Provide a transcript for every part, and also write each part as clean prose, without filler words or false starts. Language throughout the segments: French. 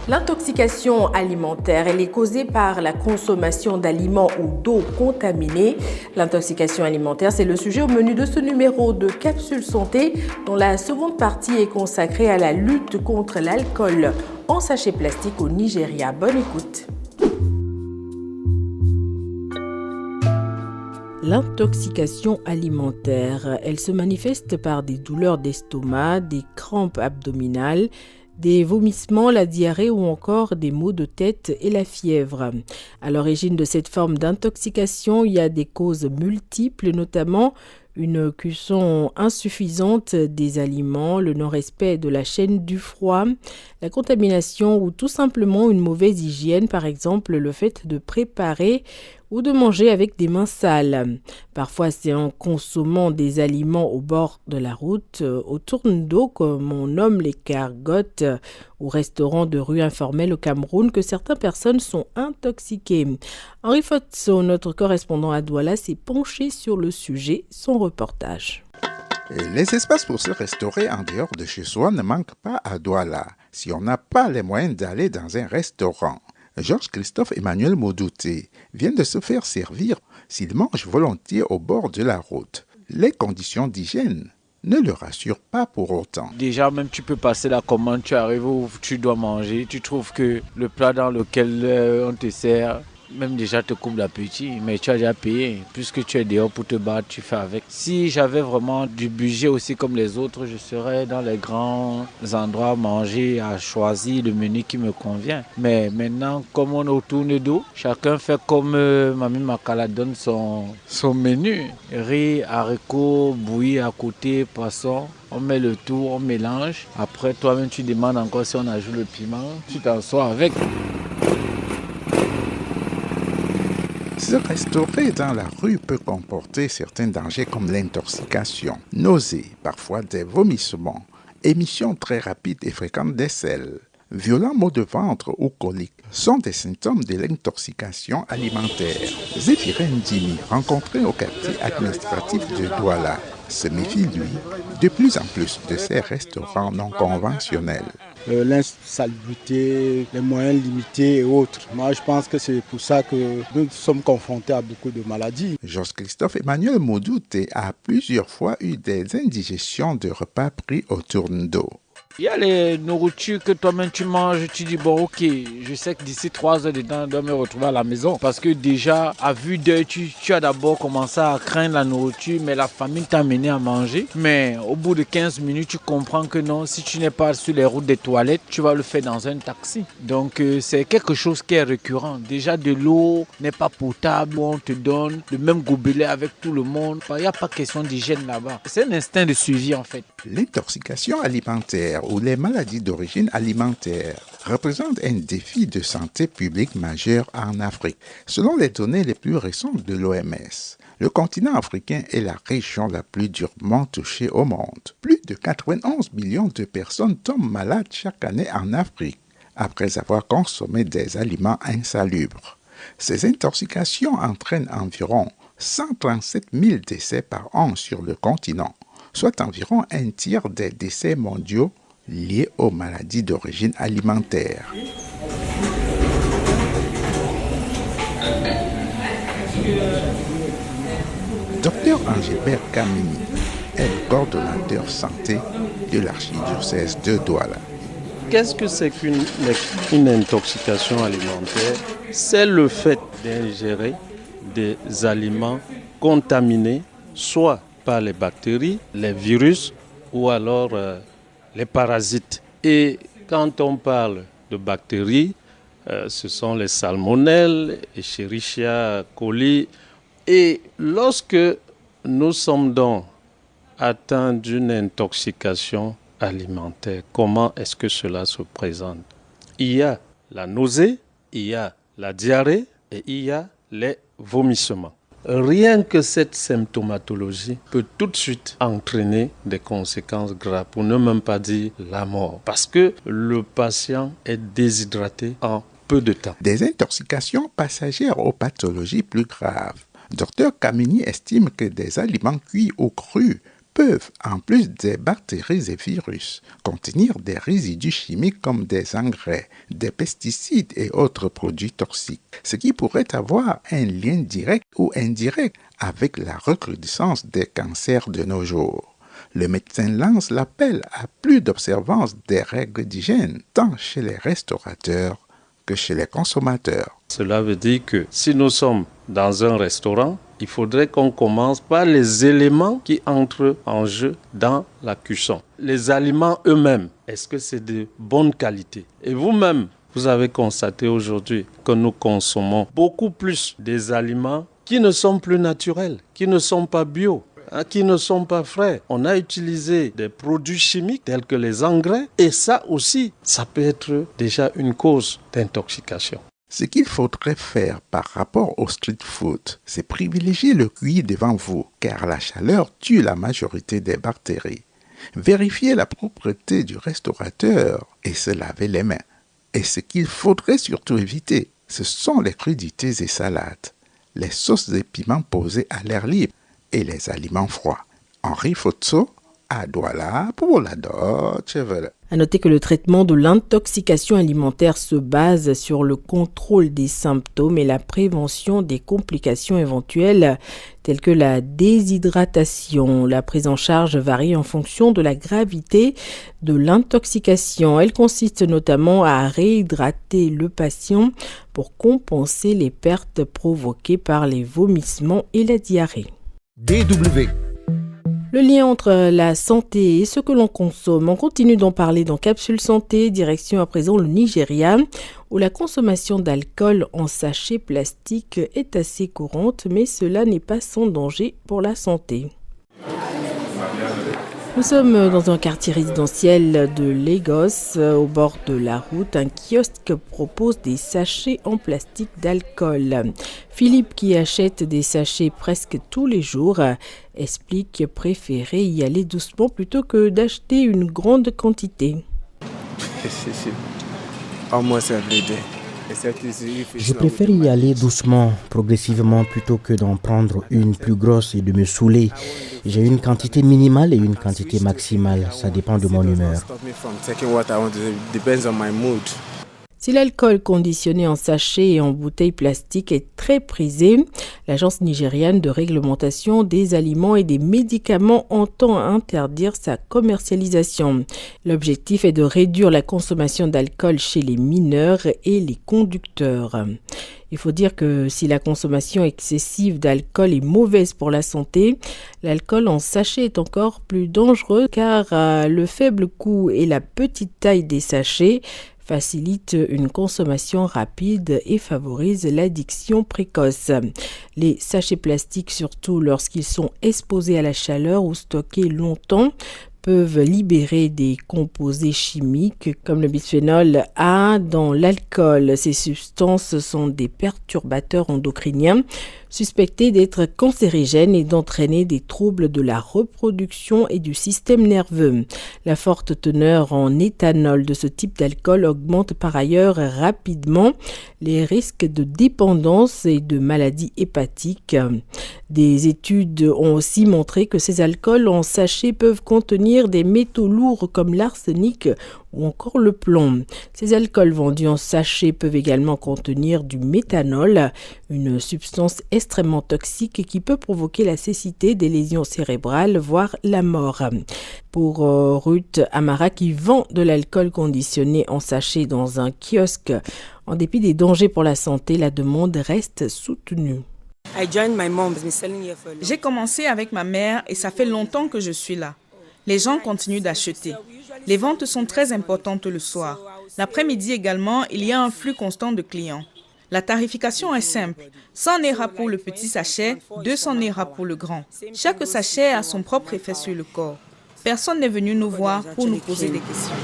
L'intoxication alimentaire, elle est causée par la consommation d'aliments ou d'eau contaminée. L'intoxication alimentaire, c'est le sujet au menu de ce numéro de Capsule Santé, dont la seconde partie est consacrée à la lutte contre l'alcool en sachet plastique au Nigeria. Bonne écoute. L'intoxication alimentaire, elle se manifeste par des douleurs d'estomac, des crampes abdominales, des vomissements, la diarrhée ou encore des maux de tête et la fièvre. À l'origine de cette forme d'intoxication, il y a des causes multiples, notamment une cuisson insuffisante des aliments, le non-respect de la chaîne du froid, la contamination ou tout simplement une mauvaise hygiène, par exemple le fait de préparer ou de manger avec des mains sales. Parfois, c'est en consommant des aliments au bord de la route, au tourne d'eau, comme on nomme les cargottes, ou restaurants de rue informels au Cameroun, que certaines personnes sont intoxiquées. Henri Fotso, notre correspondant à Douala, s'est penché sur le sujet, son reportage. Les espaces pour se restaurer en dehors de chez soi ne manquent pas à Douala, si on n'a pas les moyens d'aller dans un restaurant. Georges Christophe Emmanuel Modouté vient de se faire servir s'il mange volontiers au bord de la route. Les conditions d'hygiène ne le rassurent pas pour autant. Déjà, même tu peux passer la commande, tu arrives où tu dois manger, tu trouves que le plat dans lequel on te sert, même déjà te coupe l'appétit, mais tu as déjà payé. Puisque tu es dehors pour te battre, tu fais avec. Si j'avais vraiment du budget aussi comme les autres, je serais dans les grands endroits manger, à choisir le menu qui me convient. Mais maintenant, comme on est au tourne d'eau, chacun fait comme Mamie Makala donne son menu. Riz, haricots, bouilli à côté, poisson. On met le tout, on mélange. Après, toi-même, tu demandes encore si on ajoute le piment. Tu t'en sors avec. Se restaurer dans la rue peut comporter certains dangers comme l'intoxication, nausées, parfois des vomissements, émission très rapide et fréquente des selles, violents maux de ventre ou coliques sont des symptômes de l'intoxication alimentaire. Zéphirine Dimi, rencontré au quartier administratif de Douala, se méfie, lui, de plus en plus de ces restaurants non conventionnels. L'insalubrité, les moyens limités et autres. Moi, je pense que c'est pour ça que nous sommes confrontés à beaucoup de maladies. Georges Christophe Emmanuel Modouté a plusieurs fois eu des indigestions de repas pris au tourne d'eau. Il y a les nourritures que toi-même tu manges, tu dis bon ok, je sais que d'ici 3 heures dedans, je dois me retrouver à la maison. Parce que déjà, à vue d'œil, tu as d'abord commencé à craindre la nourriture, mais la famille t'a amené à manger. Mais au bout de 15 minutes, tu comprends que non, si tu n'es pas sur les routes des toilettes, tu vas le faire dans un taxi. Donc c'est quelque chose qui est récurrent. Déjà de l'eau n'est pas potable, on te donne le même gobelet avec tout le monde. Il n'y a pas question d'hygiène là-bas. C'est un instinct de survie en fait. L'intoxication alimentaire ou les maladies d'origine alimentaire représentent un défi de santé publique majeur en Afrique. Selon les données les plus récentes de l'OMS, le continent africain est la région la plus durement touchée au monde. Plus de 91 millions de personnes tombent malades chaque année en Afrique après avoir consommé des aliments insalubres. Ces intoxications entraînent environ 137 000 décès par an sur le continent, soit environ un tiers des décès mondiaux liés aux maladies d'origine alimentaire. Dr Angébert Kamini est le coordonnateur santé de l'archidiocèse de Douala. Qu'est-ce que c'est qu'une intoxication alimentaire? C'est le fait d'ingérer des aliments contaminés, soit par les bactéries, les virus ou alors les parasites. Et quand on parle de bactéries, ce sont les salmonelles, Escherichia coli. Et lorsque nous sommes donc atteints d'une intoxication alimentaire, comment est-ce que cela se présente? Il y a la nausée, il y a la diarrhée et il y a les vomissements. Rien que cette symptomatologie peut tout de suite entraîner des conséquences graves, pour ne même pas dire la mort, parce que le patient est déshydraté en peu de temps. Des intoxications passagères aux pathologies plus graves. Dr Kamini estime que des aliments cuits ou crus peuvent, en plus des bactéries et virus, contenir des résidus chimiques comme des engrais, des pesticides et autres produits toxiques, ce qui pourrait avoir un lien direct ou indirect avec la recrudescence des cancers de nos jours. Le médecin lance l'appel à plus d'observance des règles d'hygiène, tant chez les restaurateurs que chez les consommateurs. Cela veut dire que si nous sommes dans un restaurant, il faudrait qu'on commence par les éléments qui entrent en jeu dans la cuisson. Les aliments eux-mêmes, est-ce que c'est de bonne qualité? Et vous-même, vous avez constaté aujourd'hui que nous consommons beaucoup plus des aliments qui ne sont plus naturels, qui ne sont pas bio, qui ne sont pas frais. On a utilisé des produits chimiques tels que les engrais et ça aussi, ça peut être déjà une cause d'intoxication. Ce qu'il faudrait faire par rapport au street food, c'est privilégier le cuit devant vous, car la chaleur tue la majorité des bactéries. Vérifier la propreté du restaurateur et se laver les mains. Et ce qu'il faudrait surtout éviter, ce sont les crudités et salades, les sauces et piments posés à l'air libre et les aliments froids. Henri Fotso, à Douala pour la Deutsche Welle. À noter que le traitement de l'intoxication alimentaire se base sur le contrôle des symptômes et la prévention des complications éventuelles telles que la déshydratation. La prise en charge varie en fonction de la gravité de l'intoxication. Elle consiste notamment à réhydrater le patient pour compenser les pertes provoquées par les vomissements et la diarrhée. DW. Le lien entre la santé et ce que l'on consomme, on continue d'en parler dans Capsule Santé, direction à présent le Nigeria, où la consommation d'alcool en sachet plastique est assez courante, mais cela n'est pas sans danger pour la santé. Nous sommes dans un quartier résidentiel de Lagos, au bord de la route. Un kiosque propose des sachets en plastique d'alcool. Philippe, qui achète des sachets presque tous les jours, explique préférer y aller doucement plutôt que d'acheter une grande quantité. Je préfère y aller doucement, progressivement, plutôt que d'en prendre une plus grosse et de me saouler. J'ai une quantité minimale et une quantité maximale. Ça dépend de mon humeur. Si l'alcool conditionné en sachet et en bouteille plastique est très prisé, l'Agence nigériane de réglementation des aliments et des médicaments entend interdire sa commercialisation. L'objectif est de réduire la consommation d'alcool chez les mineurs et les conducteurs. Il faut dire que si la consommation excessive d'alcool est mauvaise pour la santé, l'alcool en sachet est encore plus dangereux car le faible coût et la petite taille des sachets facilite une consommation rapide et favorise l'addiction précoce. Les sachets plastiques, surtout lorsqu'ils sont exposés à la chaleur ou stockés longtemps, peuvent libérer des composés chimiques comme le bisphénol A dans l'alcool. Ces substances sont des perturbateurs endocriniens suspectés d'être cancérigènes et d'entraîner des troubles de la reproduction et du système nerveux. La forte teneur en éthanol de ce type d'alcool augmente par ailleurs rapidement les risques de dépendance et de maladies hépatiques. Des études ont aussi montré que ces alcools en sachet peuvent contenir des métaux lourds comme l'arsenic ou encore le plomb. Ces alcools vendus en sachet peuvent également contenir du méthanol, une substance extrêmement toxique qui peut provoquer la cécité, des lésions cérébrales, voire la mort. Pour Ruth Amara, qui vend de l'alcool conditionné en sachet dans un kiosque, en dépit des dangers pour la santé, la demande reste soutenue. J'ai commencé avec ma mère et ça fait longtemps que je suis là. Les gens continuent d'acheter. Les ventes sont très importantes le soir. L'après-midi également, il y a un flux constant de clients. La tarification est simple. 100 naira pour le petit sachet, 200 naira pour le grand. Chaque sachet a son propre effet sur le corps. Personne n'est venu nous voir pour nous poser des questions.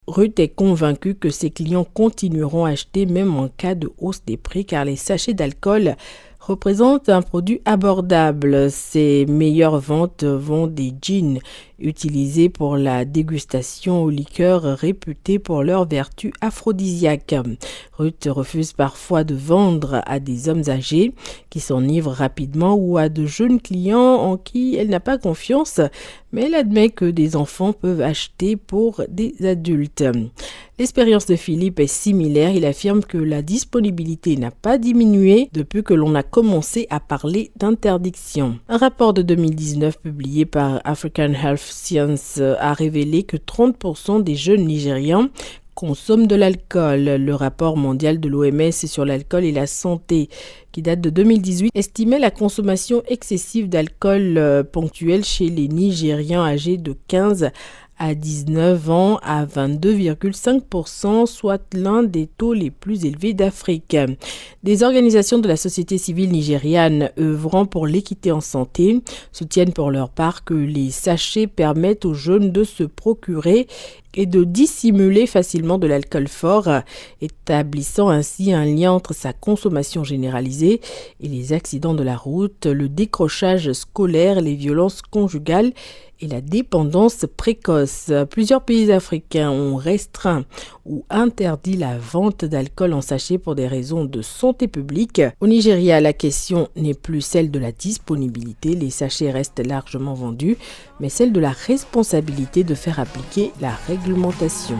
Ruth est convaincue que ses clients continueront à acheter même en cas de hausse des prix car les sachets d'alcool représentent un produit abordable. Ses meilleures ventes vont des jeans utilisés pour la dégustation aux liqueurs réputées pour leurs vertus aphrodisiaques. Ruth refuse parfois de vendre à des hommes âgés qui s'enivrent rapidement ou à de jeunes clients en qui elle n'a pas confiance, mais elle admet que des enfants peuvent acheter pour des adultes. L'expérience de Philippe est similaire. Il affirme que la disponibilité n'a pas diminué depuis que l'on a commencé à parler d'interdiction. Un rapport de 2019 publié par African Health Science a révélé que 30% des jeunes Nigérians consomment de l'alcool. Le rapport mondial de l'OMS sur l'alcool et la santé, qui date de 2018, estimait la consommation excessive d'alcool ponctuel chez les Nigérians âgés de 15 à 19 ans à 22,5%, soit l'un des taux les plus élevés d'Afrique. Des organisations de la société civile nigériane œuvrant pour l'équité en santé soutiennent pour leur part que les sachets permettent aux jeunes de se procurer et de dissimuler facilement de l'alcool fort, établissant ainsi un lien entre sa consommation généralisée et les accidents de la route, le décrochage scolaire, les violences conjugales et la dépendance précoce. Plusieurs pays africains ont restreint ou interdit la vente d'alcool en sachet pour des raisons de santé publique. Au Nigeria, la question n'est plus celle de la disponibilité, les sachets restent largement vendus, mais celle de la responsabilité de faire appliquer la réglementation.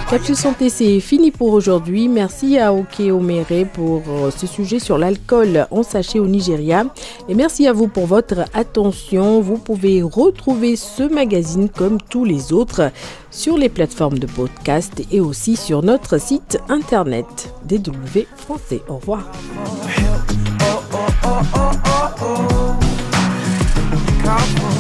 Capsule Santé, c'est fini pour aujourd'hui. Merci à Oke Omere pour ce sujet sur l'alcool en sachet au Nigeria. Et merci à vous pour votre attention. Vous pouvez retrouver ce magazine comme tous les autres sur les plateformes de podcast et aussi sur notre site internet DW Français. Au revoir. Come on.